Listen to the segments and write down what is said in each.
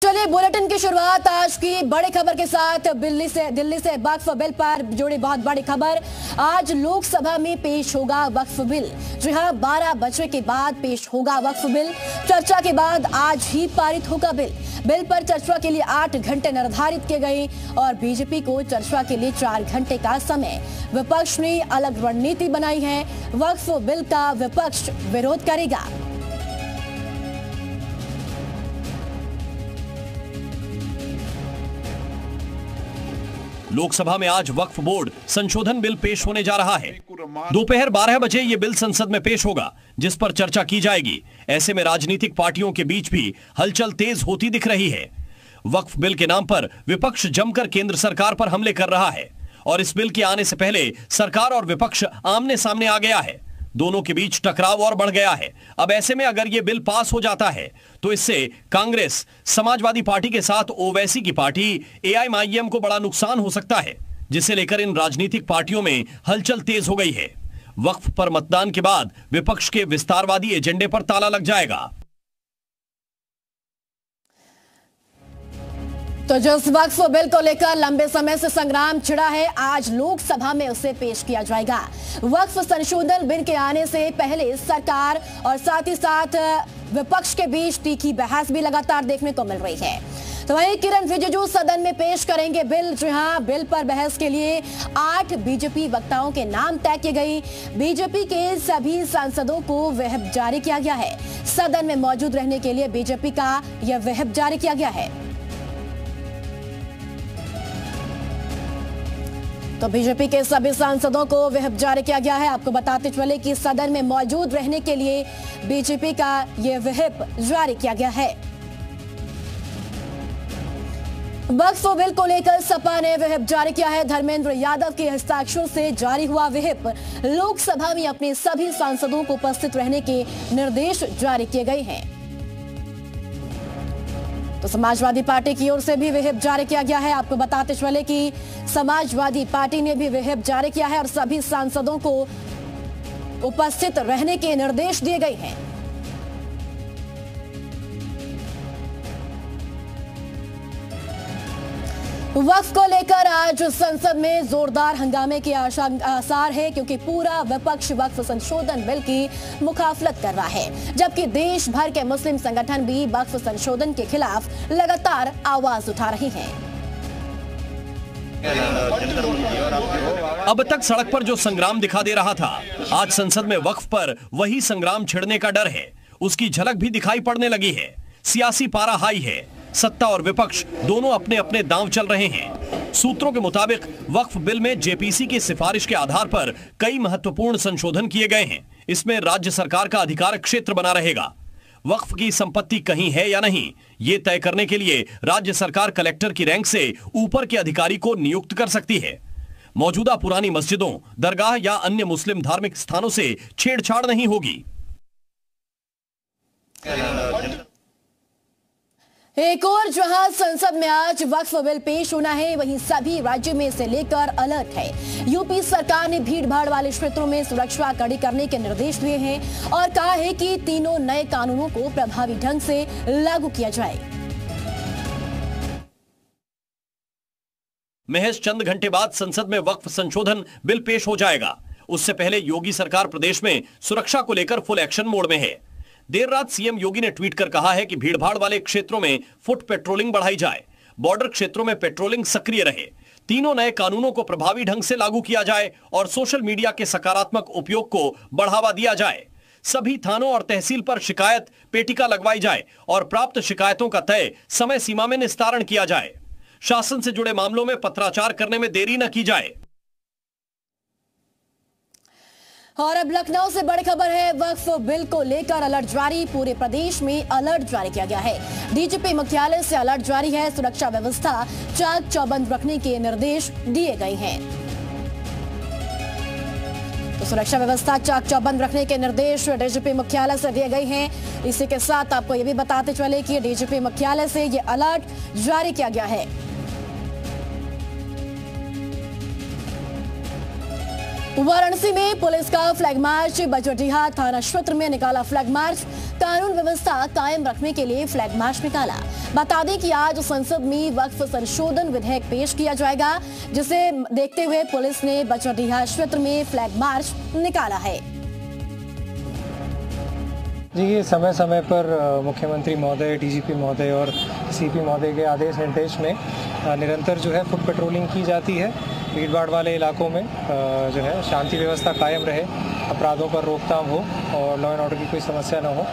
चलिए बुलेटिन की शुरुआत आज की बड़ी खबर के साथ दिल्ली से वक्फ बिल पर जुड़ी बहुत बड़ी खबर। आज लोकसभा में पेश होगा वक्फ बिल। जी हां, 12 बजे के बाद पेश होगा वक्फ बिल। चर्चा के बाद आज ही पारित होगा बिल पर चर्चा के लिए 8 घंटे निर्धारित किए गए और बीजेपी को चर्चा के लिए 4 घंटे का समय। विपक्ष ने अलग रणनीति बनाई है। वक्फ बिल का विपक्ष विरोध करेगा। लोकसभा में आज वक्फ बोर्ड संशोधन बिल पेश होने जा रहा है। दोपहर 12 बजे ये बिल संसद में पेश होगा, जिस पर चर्चा की जाएगी। ऐसे में राजनीतिक पार्टियों के बीच भी हलचल तेज होती दिख रही है। वक्फ बिल के नाम पर विपक्ष जमकर केंद्र सरकार पर हमले कर रहा है और इस बिल के आने से पहले सरकार और विपक्ष आमने सामने आ गया है। दोनों के बीच टकराव और बढ़ गया है। अब ऐसे में अगर ये बिल पास हो जाता है तो इससे कांग्रेस, समाजवादी पार्टी के साथ ओवैसी की पार्टी एआईएमआईएम को बड़ा नुकसान हो सकता है, जिसे लेकर इन राजनीतिक पार्टियों में हलचल तेज हो गई है। वक्फ पर मतदान के बाद विपक्ष के विस्तारवादी एजेंडे पर ताला लग जाएगा। तो जिस वक्फ बिल को लेकर लंबे समय से संग्राम छिड़ा है, आज लोकसभा में उसे पेश किया जाएगा। वक्फ संशोधन बिल के आने से पहले सरकार और साथ ही साथ विपक्ष के बीच तीखी बहस भी लगातार देखने को मिल रही है। तो वहीं किरण रिजिजू सदन में पेश करेंगे बिल। जी हां, बिल पर बहस के लिए 8 बीजेपी वक्ताओं के नाम तय किए गए। बीजेपी के सभी सांसदों को व्हिप जारी किया गया है। सदन में मौजूद रहने के लिए बीजेपी का यह व्हिप जारी किया गया है। तो बीजेपी के सभी सांसदों को व्हिप जारी किया गया है। आपको बताते चले कि सदन में मौजूद रहने के लिए बीजेपी का यह व्हिप जारी किया गया है। वक्फ बिल को लेकर सपा ने व्हिप जारी किया है। धर्मेंद्र यादव के हस्ताक्षर से जारी हुआ व्हिप लोकसभा में अपने सभी सांसदों को उपस्थित रहने के निर्देश जारी किए गए हैं। तो समाजवादी पार्टी की ओर से भी व्हिप जारी किया गया है। आपको बताते चले कि समाजवादी पार्टी ने भी व्हिप जारी किया है और सभी सांसदों को उपस्थित रहने के निर्देश दिए गए हैं। वक्फ को लेकर आज संसद में जोरदार हंगामे के आसार है, क्योंकि पूरा विपक्ष वक्फ संशोधन बिल की मुखाफलत कर रहा है, जबकि देश भर के मुस्लिम संगठन भी वक्फ संशोधन के खिलाफ लगातार आवाज उठा रही हैं। अब तक सड़क पर जो संग्राम दिखा दे रहा था, आज संसद में वक्फ पर वही संग्राम छिड़ने का डर है। उसकी झलक भी दिखाई पड़ने लगी है। सियासी पारा हाई है। सत्ता और विपक्ष दोनों अपने अपने दांव चल रहे हैं। सूत्रों के मुताबिक वक्फ बिल में जेपीसी की सिफारिश के आधार पर कई महत्वपूर्ण संशोधन किए गए हैं। इसमें राज्य सरकार का अधिकार क्षेत्र बना रहेगा। वक्फ की संपत्ति कहीं है या नहीं, ये तय करने के लिए राज्य सरकार कलेक्टर की रैंक से ऊपर के अधिकारी को नियुक्त कर सकती है। मौजूदा पुरानी मस्जिदों, दरगाह या अन्य मुस्लिम धार्मिक स्थानों से छेड़छाड़ नहीं होगी। एक और जहां संसद में आज वक्फ बिल पेश होना है, वहीं सभी राज्यों में इसे लेकर अलर्ट है। यूपी सरकार ने भीड़ भाड़ वाले क्षेत्रों में सुरक्षा कड़ी करने के निर्देश दिए हैं और कहा है कि तीनों नए कानूनों को प्रभावी ढंग से लागू किया जाए। महज चंद घंटे बाद संसद में वक्फ संशोधन बिल पेश हो जाएगा। उससे पहले योगी सरकार प्रदेश में सुरक्षा को लेकर फुल एक्शन मोड में है। देर रात सीएम योगी ने ट्वीट कर कहा है कि भीड़भाड़ वाले क्षेत्रों में फुट पेट्रोलिंग बढ़ाई जाए, बॉर्डर क्षेत्रों में पेट्रोलिंग सक्रिय रहे, तीनों नए कानूनों को प्रभावी ढंग से लागू किया जाए और सोशल मीडिया के सकारात्मक उपयोग को बढ़ावा दिया जाए। सभी थानों और तहसील पर शिकायत पेटिका लगवाई जाए और प्राप्त शिकायतों का तय समय सीमा में निस्तारण किया जाए। शासन से जुड़े मामलों में पत्राचार करने में देरी न की जाए। और अब लखनऊ से बड़ी खबर है। वक्फ बिल को लेकर अलर्ट जारी। पूरे प्रदेश में अलर्ट जारी किया गया है। डीजीपी मुख्यालय से अलर्ट जारी है। सुरक्षा व्यवस्था चाक चौबंद रखने के निर्देश दिए गए हैं। तो सुरक्षा व्यवस्था चाक चौबंद रखने के निर्देश डीजीपी मुख्यालय से दिए गए हैं। इसी के साथ आपको यह भी बताते चले कि डीजीपी मुख्यालय से यह अलर्ट जारी किया गया है। वाराणसी में पुलिस का फ्लैग मार्च, बजोडीहा थाना क्षेत्र में निकाला फ्लैग मार्च। कानून व्यवस्था कायम रखने के लिए फ्लैग मार्च निकाला। बता दें कि आज संसद में वक्फ संशोधन विधेयक पेश किया जाएगा, जिसे देखते हुए पुलिस ने बजोडीहा क्षेत्र में फ्लैग मार्च निकाला है। जी, ये समय समय पर मुख्यमंत्री महोदय, डीजीपी महोदय और सीपी महोदय के आदेश निर्देश में निरंतर जो है फुट पेट्रोलिंग की जाती है। भीड़ भाड़ वाले इलाकों में जो है शांति व्यवस्था कायम रहे, अपराधों पर रोकथाम हो और लॉ एंड ऑर्डर की कोई समस्या न हो,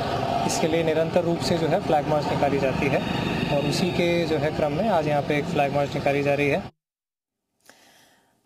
इसके लिए निरंतर रूप से जो है फ्लैग मार्च निकाली जाती है। और उसी के जो है क्रम में आज यहाँ पे एक फ्लैग मार्च निकाली जा रही है।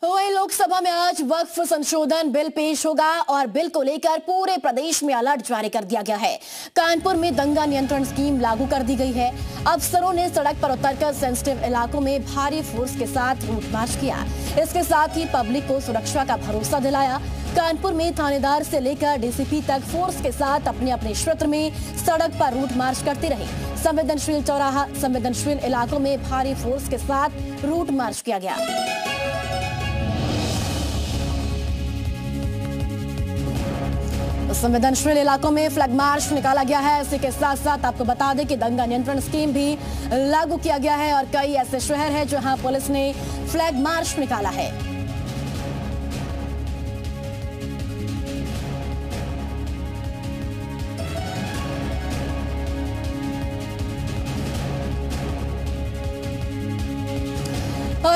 वहीं लोकसभा में आज वक्फ संशोधन बिल पेश होगा और बिल को लेकर पूरे प्रदेश में अलर्ट जारी कर दिया गया है। कानपुर में दंगा नियंत्रण स्कीम लागू कर दी गई है। अफसरों ने सड़क पर उतरकर सेंसिटिव इलाकों में भारी फोर्स के साथ रूट मार्च किया। इसके साथ ही पब्लिक को सुरक्षा का भरोसा दिलाया। कानपुर में थानेदार से लेकर डीसीपी तक फोर्स के साथ अपने अपने क्षेत्र में सड़क पर रूट मार्च करते रहे। संवेदनशील चौराहा, संवेदनशील इलाकों में भारी फोर्स के साथ रूट मार्च किया गया। संवेदनशील इलाकों में फ्लैग मार्च निकाला गया है। इसी के साथ साथ आपको बता दें कि दंगा नियंत्रण स्कीम भी लागू किया गया है और कई ऐसे शहर हैं जहां पुलिस ने फ्लैग मार्च निकाला है।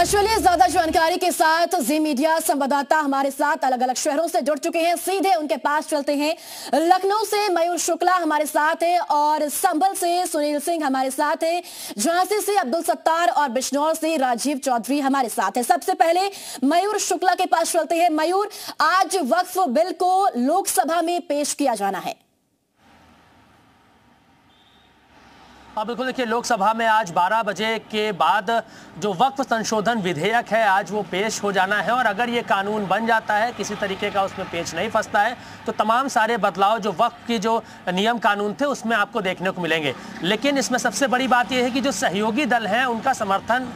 चलिए, ज्यादा जानकारी के साथ जी मीडिया संवाददाता हमारे साथ अलग अलग शहरों से जुड़ चुके हैं। सीधे उनके पास चलते हैं। लखनऊ से मयूर शुक्ला हमारे साथ है और संभल से सुनील सिंह हमारे साथ है। झांसी से अब्दुल सत्तार और बिजनौर से राजीव चौधरी हमारे साथ है। सबसे पहले मयूर शुक्ला के पास चलते हैं। मयूर, आज वक्फ बिल को लोकसभा में पेश किया जाना है। हाँ बिल्कुल, देखिए लोकसभा में आज 12 बजे के बाद जो वक्फ संशोधन विधेयक है आज वो पेश हो जाना है और अगर ये कानून बन जाता है, किसी तरीके का उसमें पेच नहीं फंसता है, तो तमाम सारे बदलाव जो वक्फ की जो नियम कानून थे उसमें आपको देखने को मिलेंगे। लेकिन इसमें सबसे बड़ी बात यह है कि जो सहयोगी दल हैं उनका समर्थन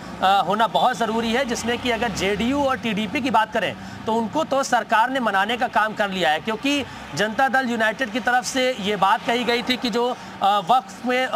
होना बहुत ज़रूरी है, जिसमें कि अगर जेडीयू और टीडीपी की बात करें तो उनको तो सरकार ने मनाने का काम कर लिया है, क्योंकि जनता दल यूनाइटेड की तरफ से ये बात कही गई थी कि जो वक्फ में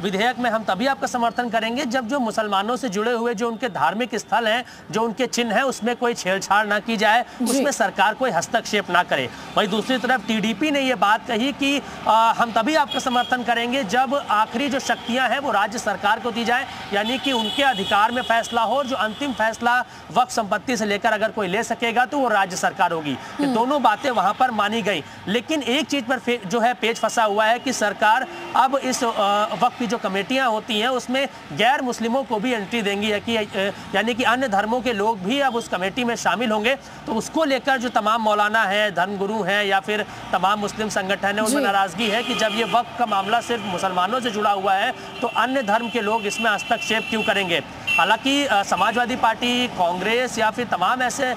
विधेयक में हम तभी आपका समर्थन करेंगे जब जो मुसलमानों से जुड़े हुए जो उनके धार्मिक स्थल हैं, जो उनके चिन्ह हैं, उसमें कोई छेड़छाड़ ना की जाए, उसमें सरकार कोई हस्तक्षेप ना करे। वहीं दूसरी तरफ टीडीपी ने ये बात कही कि हम तभी आपका समर्थन करेंगे जब आखिरी जो शक्तियां हैं वो राज्य सरकार को दी जाए, यानी कि उनके अधिकार में फैसला हो और जो अंतिम फैसला वक्फ संपत्ति से लेकर अगर कोई ले सकेगा तो वो राज्य सरकार होगी। ये दोनों बातें वहां पर मानी गई। लेकिन एक चीज पर जो है पेच फंसा हुआ है कि सरकार अब इस वक्फ की जो कमेटियां होती हैं उसमें गैर मुस्लिमों को भी एंट्री देंगी, यानी कि अन्य धर्मों के लोग भी अब उस कमेटी में शामिल होंगे। तो उसको लेकर जो तमाम मौलाना हैं, धर्मगुरु हैं या फिर तमाम मुस्लिम संगठन है, उनमें नाराजगी है कि जब ये वक्फ का मामला सिर्फ मुसलमानों से जुड़ा हुआ है तो अन्य धर्म के लोग इसमें हस्तक्षेप क्यों करेंगे। हालांकि समाजवादी पार्टी, कांग्रेस या फिर तमाम ऐसे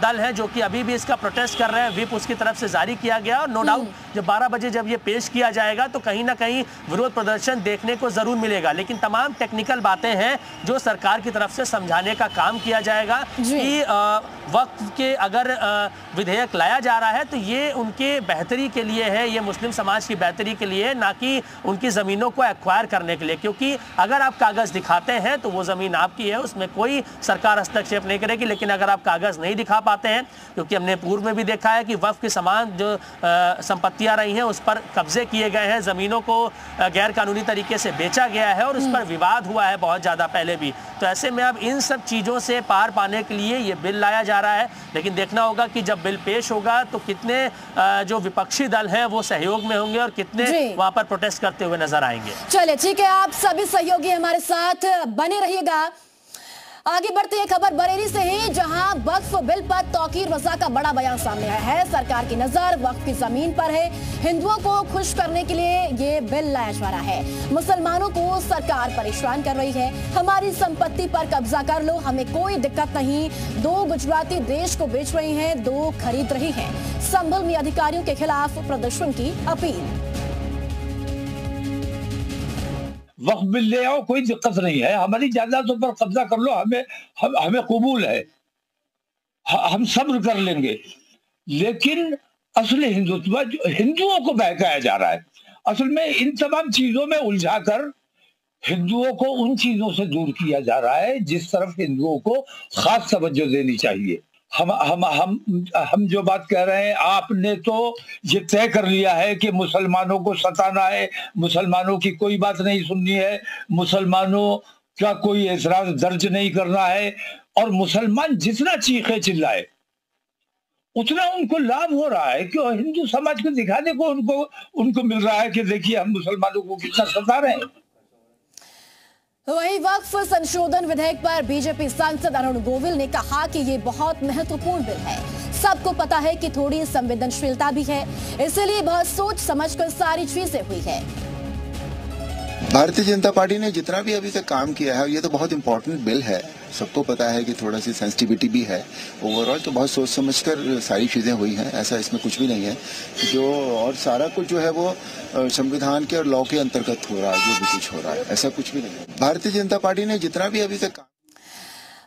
दल हैं जो कि अभी भी इसका प्रोटेस्ट कर रहे हैं। व्हिप उसकी तरफ से जारी किया गया और नो डाउट जब 12 बजे जब ये पेश किया जाएगा तो कहीं ना कहीं विरोध प्रदर्शन देखने को जरूर मिलेगा। लेकिन तमाम टेक्निकल बातें हैं जो सरकार की तरफ से समझाने का काम किया जाएगा कि वक्फ के अगर विधेयक लाया जा रहा है तो ये उनके बेहतरी के लिए है, ये मुस्लिम समाज की बेहतरी के लिए, ना कि उनकी ज़मीनों को एक्वायर करने के लिए। क्योंकि अगर आप कागज़ दिखाते हैं तो वो ज़मीन आपकी है, उसमें कोई सरकार हस्तक्षेप नहीं करेगी। लेकिन अगर आप कागज़ नहीं दिखा पाते हैं, क्योंकि हमने पूर्व में भी देखा है कि वक्फ के समान जो संपत्तियां रही हैं उस पर कब्जे किए गए हैं, ज़मीनों को गैर कानूनी तरीके से बेचा गया है और उस पर विवाद हुआ है बहुत ज़्यादा पहले भी। तो ऐसे में अब इन सब चीज़ों से पार पाने के लिए ये बिल लाया जा रहा है। लेकिन देखना होगा कि जब बिल पेश होगा तो कितने जो विपक्षी दल हैं वो सहयोग में होंगे और कितने वहां पर प्रोटेस्ट करते हुए नजर आएंगे। चलिए ठीक है, आप सभी सहयोगी हमारे साथ बने रहिएगा। आगे बढ़ते हैं, खबर बरेली से है जहां वक्फ बिल पर तौकीर रजा का बड़ा बयान सामने आया है। सरकार की नजर वक्फ की जमीन पर है। हिंदुओं को खुश करने के लिए ये बिल लाया जा रहा है। मुसलमानों को सरकार परेशान कर रही है। हमारी संपत्ति पर कब्जा कर लो, हमें कोई दिक्कत नहीं। 2 गुजराती देश को बेच रही हैं, 2 खरीद रही हैं। संभल में अधिकारियों के खिलाफ प्रदर्शन की अपील। वक्फ बिल ले आओ, कोई दिक्कत नहीं है। हमारी जायदादों पर कब्जा कर लो, हमें कबूल है, हम सब्र कर लेंगे। लेकिन असल हिंदुत्व हिंदुओं को बहकाया जा रहा है। असल में इन तमाम चीजों में उलझाकर हिंदुओं को उन चीजों से दूर किया जा रहा है जिस तरफ हिंदुओं को खास तवज्जो देनी चाहिए। हम जो बात कह रहे हैं, आपने तो ये तय कर लिया है कि मुसलमानों को सताना है, मुसलमानों की कोई बात नहीं सुननी है, मुसलमानों का कोई एतराज दर्ज नहीं करना है, और मुसलमान जितना चीखे चिल्लाए उतना उनको लाभ हो रहा है कि हिंदू समाज को दिखाने को उनको मिल रहा है कि देखिए हम मुसलमानों को कितना सता रहे हैं। वहीं वक्फ संशोधन विधेयक पर बीजेपी सांसद अरुण गोविल ने कहा कि ये बहुत महत्वपूर्ण बिल है। सबको पता है कि थोड़ी संवेदनशीलता भी है, इसलिए बहुत सोच समझकर सारी चीजें हुई है। भारतीय जनता पार्टी ने जितना भी अभी तक काम किया है, ये तो बहुत इंपॉर्टेंट बिल है। सबको पता है कि थोड़ा सी सेंसिटिविटी भी है। ओवरऑल तो बहुत सोच समझकर सारी चीजें हुई हैं, ऐसा इसमें कुछ भी नहीं है जो, और सारा कुछ जो है वो संविधान के और लॉ के अंतर्गत हो रहा है। जो भी कुछ हो रहा है ऐसा कुछ भी नहीं है। भारतीय जनता पार्टी ने जितना भी अभी तक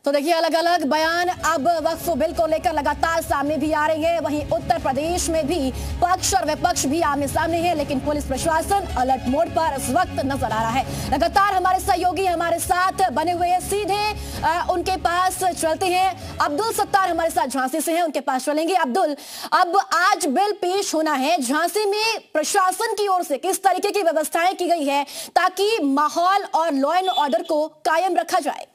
तो देखिए, अलग अलग बयान अब वक्फ बिल को लेकर लगातार सामने भी आ रहे हैं। वहीं उत्तर प्रदेश में भी पक्ष और विपक्ष भी आमने सामने है, लेकिन पुलिस प्रशासन अलर्ट मोड पर इस वक्त नजर आ रहा है। लगातार हमारे सहयोगी हमारे साथ बने हुए हैं, सीधे उनके पास चलते हैं। अब्दुल सत्तार हमारे साथ झांसी से हैं, उनके पास चलेंगे। अब्दुल, अब आज बिल पेश होना है, झांसी में प्रशासन की ओर से किस तरीके की व्यवस्थाएं की गई है ताकि माहौल और लॉ एंड ऑर्डर को कायम रखा जाए?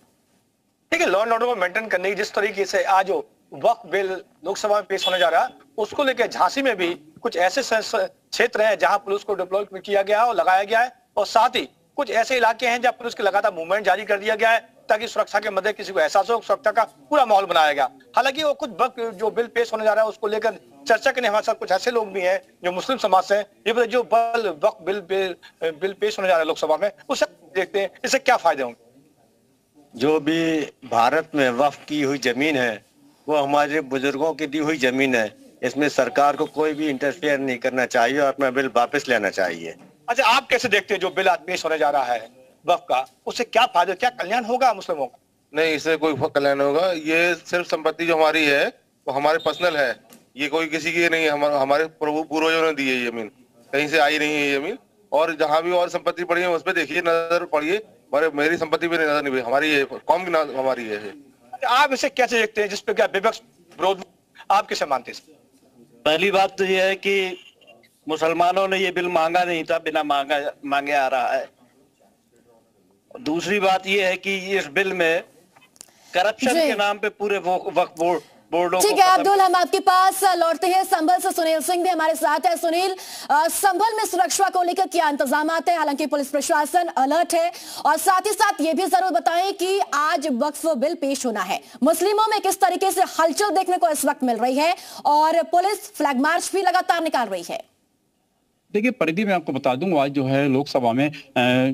देखिए, लॉ एंड ऑर्डर को मेंटेन करने की जिस तरीके से आज वक्फ बिल लोकसभा में पेश होने जा रहा है, उसको लेकर झांसी में भी कुछ ऐसे क्षेत्र हैं जहां पुलिस को डिप्लॉय किया गया है और लगाया गया है, और साथ ही कुछ ऐसे इलाके हैं जहां पुलिस के लगातार मूवमेंट जारी कर दिया गया है ताकि सुरक्षा के मद्दे किसी को एहसास हो, सुरक्षा का पूरा माहौल बनाया गया। हालांकि वो कुछ वक्त जो बिल पेश होने जा रहा है उसको लेकर चर्चा करने हमारे साथ कुछ ऐसे लोग भी हैं जो मुस्लिम समाज से, ये जो वक्फ बिल पेश होने जा रहा है लोकसभा में, उसे देखते हैं इससे क्या फायदे होंगे। जो भी भारत में वक्फ की हुई जमीन है वो हमारे बुजुर्गों की दी हुई जमीन है। इसमें सरकार को कोई भी इंटरफेयर नहीं करना चाहिए और अपना बिल वापस लेना चाहिए। अच्छा, आप कैसे देखते हैं जो बिल आज पेश होने जा रहा है वक्फ का, उससे क्या फायदा, क्या कल्याण होगा मुस्लिमों का? नहीं, इससे कोई कल्याण होगा। ये सिर्फ संपत्ति जो हमारी है वो हमारे पर्सनल है, ये कोई किसी की नहीं है। हमारे पूर्वजों ने दी है ये जमीन, कहीं से आई नहीं है ये जमीन। और जहाँ भी और संपत्ति पड़ी है उस पर देखिए, नजर पड़िए, मेरी संपत्ति भी नजर नहीं, हमारी है, कौम की हमारी है। आप इसे कैसे देखते हैं जिसपे क्या विपक्ष विरोध आप कैसे मानते हैं? पहली बात तो यह है कि मुसलमानों ने ये बिल मांगा नहीं था, बिना मांगे आ रहा है। दूसरी बात यह है कि इस बिल में करप्शन के नाम पे पूरे वक्फ बोर्डों ठीक है अब्दुल, हम आपके पास लौटते हैं। संभल से सुनील सिंह भी हमारे साथ है। सुनील, संभल में सुरक्षा को लेकर क्या इंतजाम है? हालांकि पुलिस प्रशासन अलर्ट है, और साथ ही साथ ये भी जरूर बताएं कि आज वक्फ बिल पेश होना है, मुस्लिमों में किस तरीके से हलचल देखने को इस वक्त मिल रही है, और पुलिस फ्लैग मार्च भी लगातार निकाल रही है। देखिए परिधि में आपको बता दूं, आज जो है लोकसभा में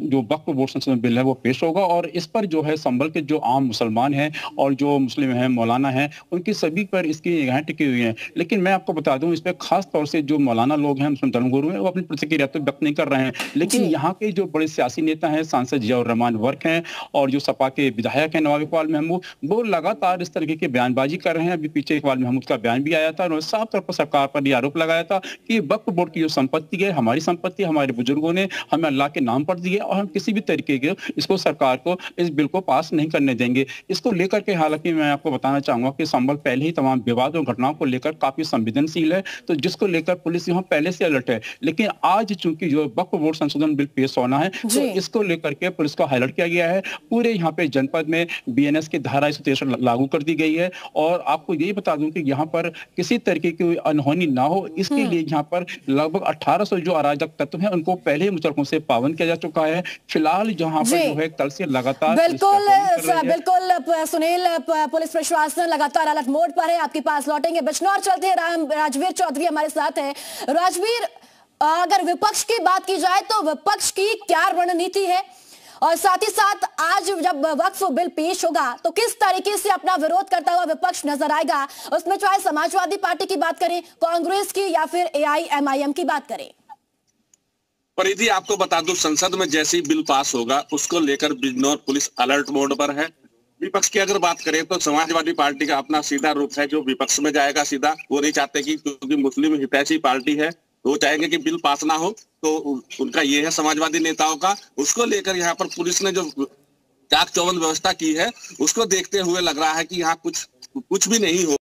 जो वक्फ बोर्ड संशोधन बिल है वो पेश होगा, और इस पर जो है संभल के जो आम मुसलमान हैं और जो मुस्लिम हैं, मौलाना हैं, उनकी सभी पर इसकी निगाहें टिकी हुई हैं। लेकिन मैं आपको बता दूं, इस पर खास तौर से जो मौलाना लोग हैं, मुस्लिम धर्मगुरु हैं, वो अपनी प्रतिक्रिया तो व्यक्त नहीं कर रहे हैं। लेकिन यहाँ के जो बड़े सियासी नेता हैं, सांसद जियाउर रहमान वर्क हैं और जो सपा के विधायक हैं नवाब इकबाल महमूद, वो लगातार इस तरीके की बयानबाजी कर रहे हैं। अभी पीछे इकबाल महमूद का बयान भी आया था, उन्होंने साफ तौर पर सरकार पर यह आरोप लगाया था कि वक्फ बोर्ड की जो संपत्ति है, हमारी संपत्ति, हमारे बुजुर्गों ने हमें अल्लाह के नाम पर दी है, और हम किसी भी तरीके के इसको सरकार को इस बिल को पास नहीं करने देंगे। इसको लेकर के हालांकि मैं आपको बताना चाहूंगा कि संभल पहले ही तमाम विवाद और घटनाओं को लेकर काफी संवेदनशील है, तो जिसको लेकर पुलिस यहाँ पहले से अलर्ट है। लेकिन आज चूंकि जो वक्फ बोर्ड संशोधन बिल पेश होना है, तो इसको लेकर के पुलिस को हाईलाइट किया गया है। पूरे यहाँ पे जनपद में BNS की धारा 163 लागू कर दी गई है, और आपको यही बता दूं कि यहाँ पर किसी तरीके की अनहोनी ना हो, इसके लिए यहाँ पर लगभग 1800 जो अराजक तत्व हैं उनको पहले मुचलकों से पाबंद किया जा चुका है। फिलहाल जहां पर जो है कल से लगातार बिल्कुल सुनील, पुलिस प्रशासन लगातार अलर्ट मोड पर है। आपके पास लौटेंगे, बिजनौर चलते हैं, राजवीर चौधरी हमारे साथ है। राजवीर, अगर विपक्ष की बात की जाए तो विपक्ष की क्या रणनीति है, और साथ ही साथ आज जब वक्फ बिल पेश होगा तो किस तरीके से अपना विरोध करता हुआ विपक्ष नजर आएगा? उसमें चाहे समाजवादी पार्टी की बात करें, कांग्रेस की, या फिर AIMIM की बात करें। परिधि, आपको बता दूं, संसद में जैसे ही बिल पास होगा उसको लेकर बिजनौर पुलिस अलर्ट मोड पर है। विपक्ष की अगर बात करें तो समाजवादी पार्टी का अपना सीधा रुख है, जो विपक्ष में जाएगा सीधा। वो नहीं चाहते कि, क्योंकि मुस्लिम हितैषी पार्टी है, तो वो चाहेंगे कि बिल पास ना हो। तो उनका ये है समाजवादी नेताओं का। उसको लेकर यहाँ पर पुलिस ने जो चाक चौबंद व्यवस्था की है, उसको देखते हुए लग रहा है कि यहाँ कुछ भी नहीं हो।